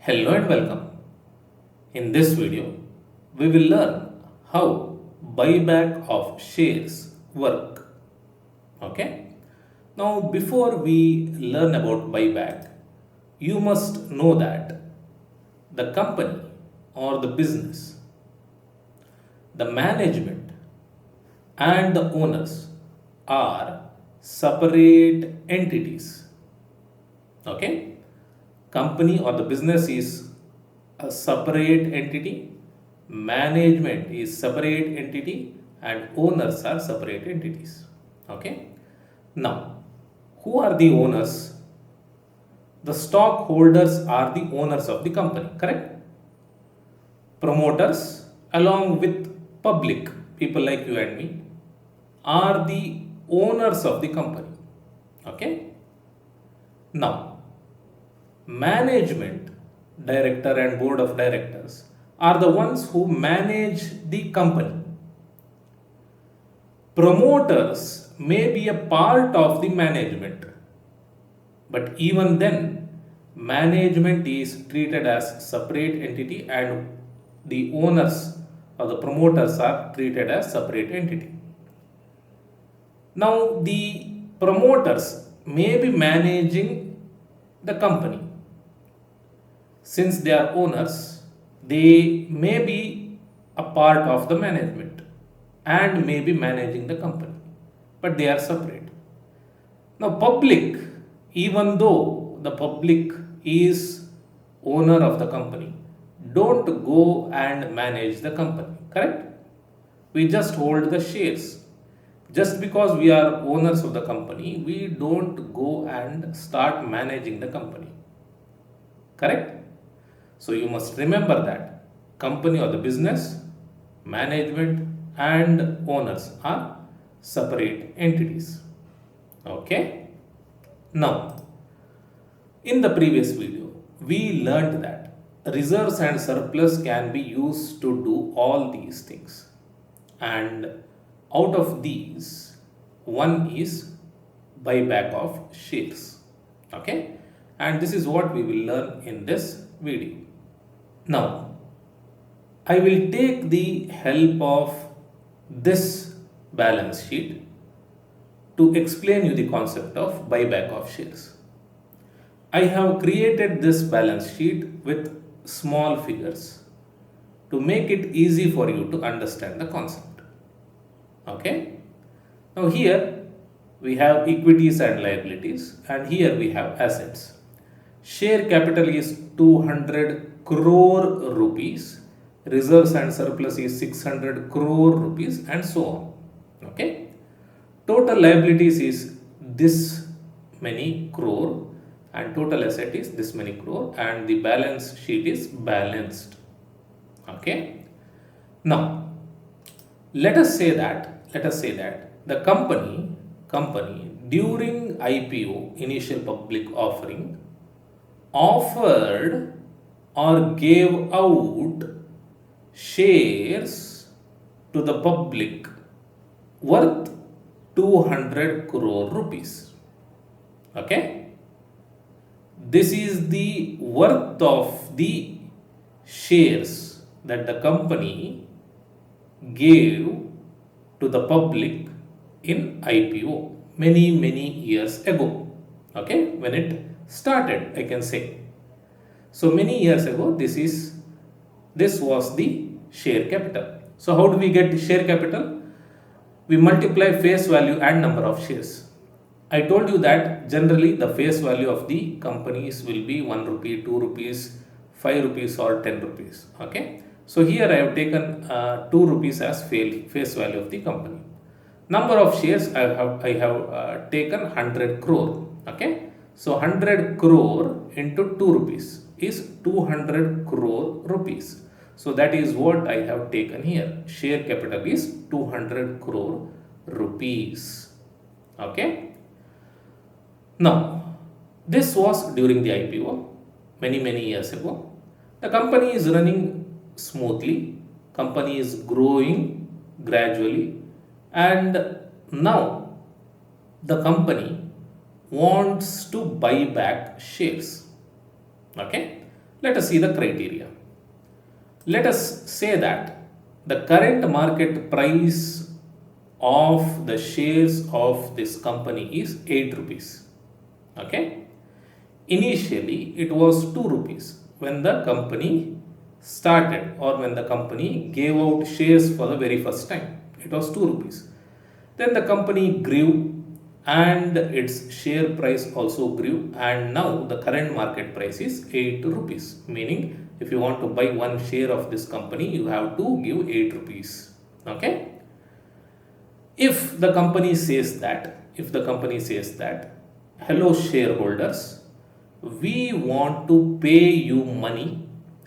Hello and welcome. In this video, we will learn how buyback of shares work. Okay? Now, before we learn about buyback, you must know that the company or the business, the management and the owners are separate entities. Okay? Company or the business is a separate entity, management is separate entity, and owners are separate entities. Okay. Now, who are the owners? The stockholders are the owners of the company, correct? Promoters, along with public, people like you and me, are the owners of the company. Okay. Now, management, director and board of directors are the ones who manage the company. Promoters may be a part of the management, but even then, management is treated as separate entity and the owners or the promoters are treated as separate entity. Now, the promoters may be managing the company. Since they are owners, they may be a part of the management and may be managing the company, but they are separate. Now, public, even though the public is owner of the company, don't go and manage the company, correct? We just hold the shares. Just because we are owners of the company, we don't go and start managing the company, correct? So you must remember that company or the business, management and owners are separate entities. Okay. Now, in the previous video, we learned that reserves and surplus can be used to do all these things. And out of these, one is buyback of shares. Okay. And this is what we will learn in this video. Now, I will take the help of this balance sheet to explain you the concept of buyback of shares. I have created this balance sheet with small figures to make it easy for you to understand the concept. Okay? Now here we have equities and liabilities and here we have assets. Share capital is 200 crore rupees, reserves and surplus is 600 crore rupees and so on. Okay. Total liabilities is this many crore and total asset is this many crore and the balance sheet is balanced. Okay. Now, let us say that the company during IPO, initial public offering, offered or gave out shares to the public worth 200 crore rupees. Okay. This is the worth of the shares that the company gave to the public in IPO many years ago. Okay, when it started, I can say. So many years ago, this was the share capital. So how do we get the share capital? We multiply face value and number of shares. I told you that generally the face value of the companies will be 1 rupee, 2 rupees, 5 rupees or 10 rupees. Okay. So here I have taken 2 rupees as face value of the company. Number of shares I have taken 100 crore. Okay. So 100 crore into 2 rupees is 200 crore rupees. So that is what I have taken here. Share capital is 200 crore rupees. Okay. Now, this was during the IPO many years ago. The company is running smoothly. Company is growing gradually. And now the company wants to buy back shares. Okay. Let us see the criteria. Let us say that the current market price of the shares of this company is 8 rupees. Okay. Initially, it was 2 rupees when the company started, or when the company gave out shares for the very first time. It was 2 rupees. Then the company grew and its share price also grew, and now the current market price is 8 rupees. Meaning, if you want to buy one share of this company, you have to give 8 rupees. Okay. If the company says that, hello shareholders, we want to pay you money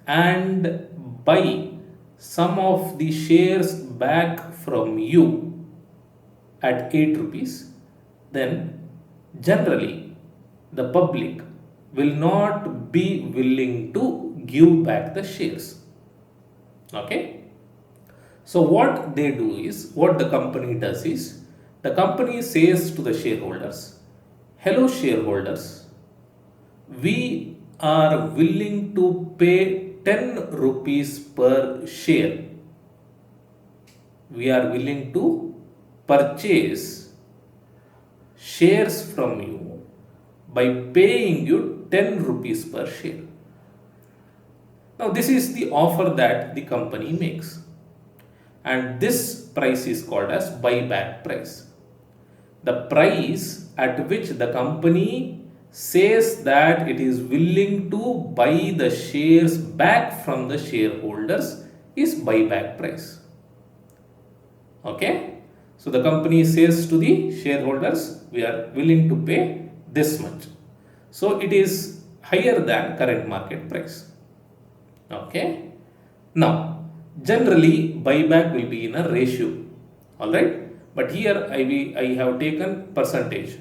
and buy some of the shares back from you at 8 rupees, then generally the public will not be willing to give back the shares. Okay. So what the company does is, the company says to the shareholders, hello shareholders, we are willing to pay 10 rupees per share. We are willing to purchase shares from you by paying you 10 rupees per share. Now this is the offer that the company makes, and this price is called as buyback price. The price at which the company says that it is willing to buy the shares back from the shareholders is buyback price. Okay. So the company says to the shareholders, we are willing to pay this much. So it is higher than current market price. Okay. Now, generally buyback will be in a ratio. Alright. But here I have taken percentage.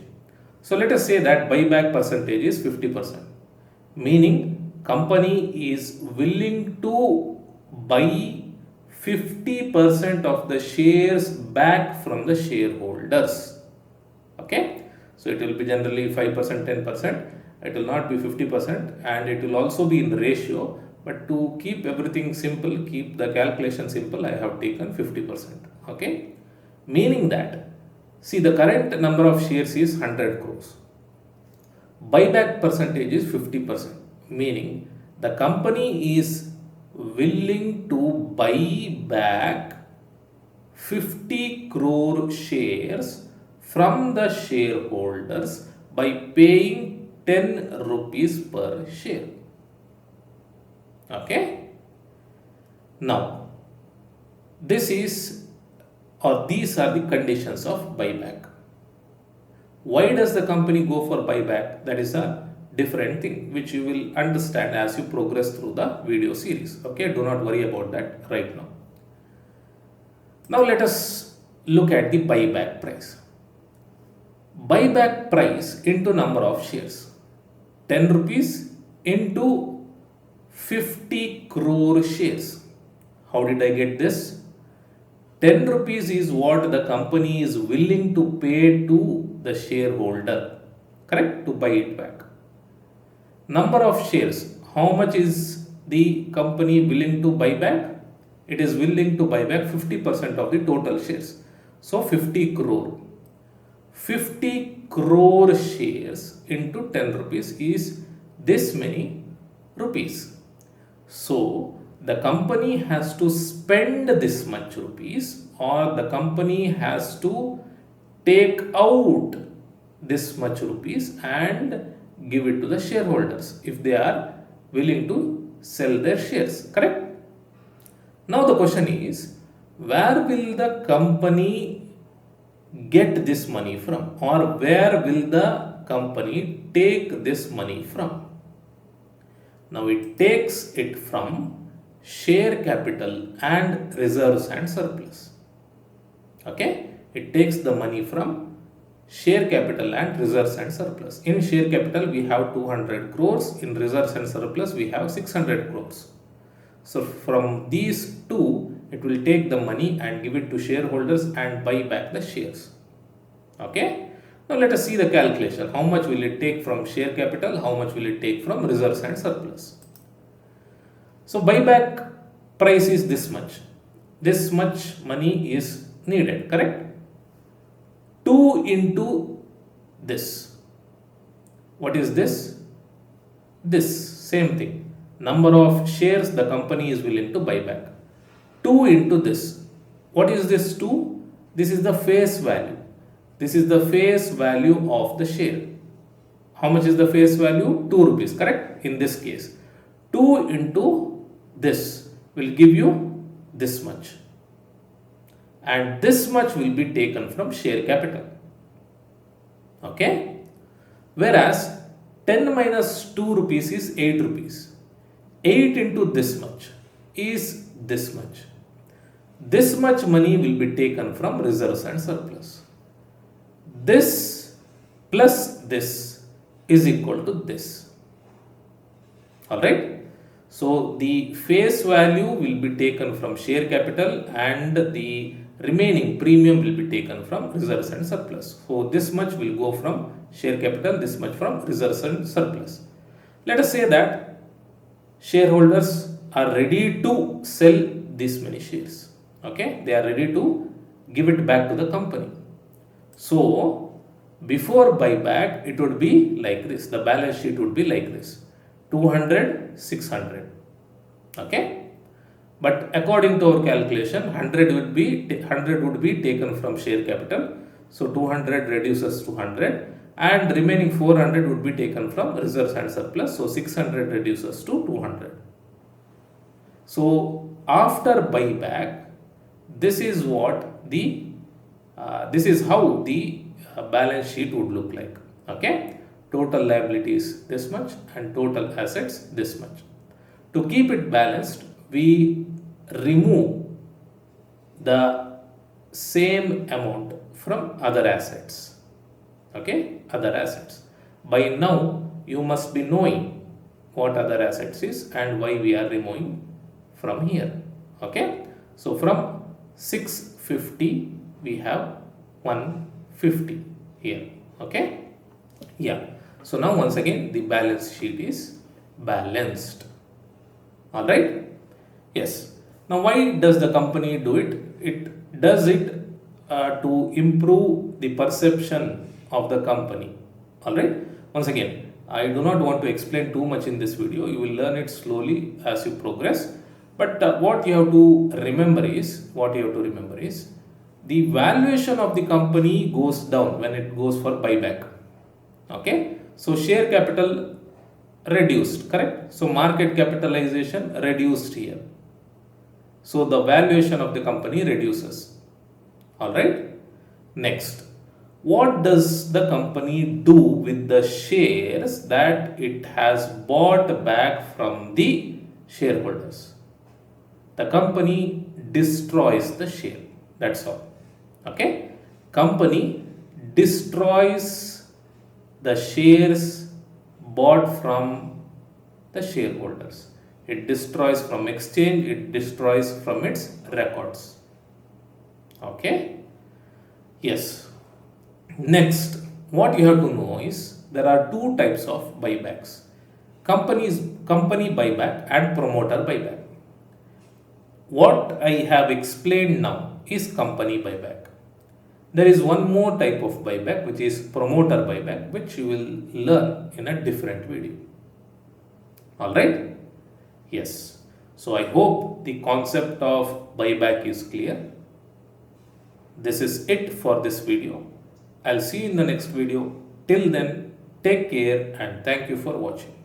So let us say that buyback percentage is 50%. Meaning company is willing to buy 50% of the shares back from the shareholders. Okay. So it will be generally 5%, 10%. It will not be 50%, and it will also be in ratio. But to keep everything simple, keep the calculation simple, I have taken 50%. Okay. Meaning that, see, the current number of shares is 100 crores. Buyback percentage is 50%. Meaning the company is willing to buy back 50 crore shares from the shareholders by paying 10 rupees per share. Okay. Now, these are the conditions of buyback. Why does the company go for buyback? That is a different thing which you will understand as you progress through the video series. Okay, do not worry about that right now. Now let us look at the buyback price. Buyback price into number of shares. 10 rupees into 50 crore shares. How did I get this? 10 rupees is what the company is willing to pay to the shareholder, correct, to buy it back. Number of shares, how much is the company willing to buy back? It is willing to buy back 50% of the total shares. So 50 crore. 50 crore shares into 10 rupees is this many rupees. So the company has to spend this much rupees, or the company has to take out this much rupees and give it to the shareholders if they are willing to sell their shares, correct? Now the question is, where will the company get this money from, or where will the company take this money from? Now it takes it from share capital and reserves and surplus. Okay, it takes the money from share capital and reserves and surplus. In share capital we have 200 crores, in reserves and surplus we have 600 crores. So from these two, it will take the money and give it to shareholders and buy back the shares. Okay. Now let us see the calculation. How much will it take from share capital? How much will it take from reserves and surplus? So buyback price is this much. This much money is needed, correct? 2 into this. What is this? This same thing. Number of shares the company is willing to buy back. 2 into this. What is this 2? This is the face value. This is the face value of the share. How much is the face value? 2 rupees, correct? In this case, 2 into this will give you this much. And this much will be taken from share capital. Okay? Whereas 10 minus 2 rupees is 8 rupees. 8 into this much is this much. This much money will be taken from reserves and surplus. This plus this is equal to this. Alright? So the face value will be taken from share capital and the remaining premium will be taken from reserves and surplus. So this much will go from share capital, this much from reserves and surplus. Let us say that shareholders are ready to sell this many shares. Okay, they are ready to give it back to the company. So before buyback, it would be like this. The balance sheet would be like this: 200, 600. Okay, but according to our calculation, 100 would be taken from share capital. So 200 reduces to 100, and remaining 400 would be taken from reserves and surplus. So 600 reduces to 200. So after buyback, this is what the this is how the balance sheet would look like. Okay, total liabilities this much and total assets this much. To keep it balanced, we remove the same amount from other assets. Okay, other assets. By now you must be knowing what other assets is and why we are removing from here. Okay, so from 650 we have 150 here. Okay, yeah. So now once again the balance sheet is balanced. All right. Yes. Now why does the company do it? It does it to improve the perception of the company. All right. Once again, I do not want to explain too much in this video. You will learn it slowly as you progress. But what you have to remember is the valuation of the company goes down when it goes for buyback. Okay. So share capital reduced, correct? So market capitalization reduced here. So the valuation of the company reduces. All right. Next, what does the company do with the shares that it has bought back from the shareholders? The company destroys the share. That's all. Okay. Company destroys the shares bought from the shareholders. It destroys from exchange, it destroys from its records. Okay. Yes. Next, what you have to know is there are two types of buybacks: company buyback and promoter buyback. What I have explained now is company buyback. There is one more type of buyback, which is promoter buyback, which you will learn in a different video. All right. Yes. So I hope the concept of buyback is clear. This is it for this video. I'll see you in the next video. Till then, take care and thank you for watching.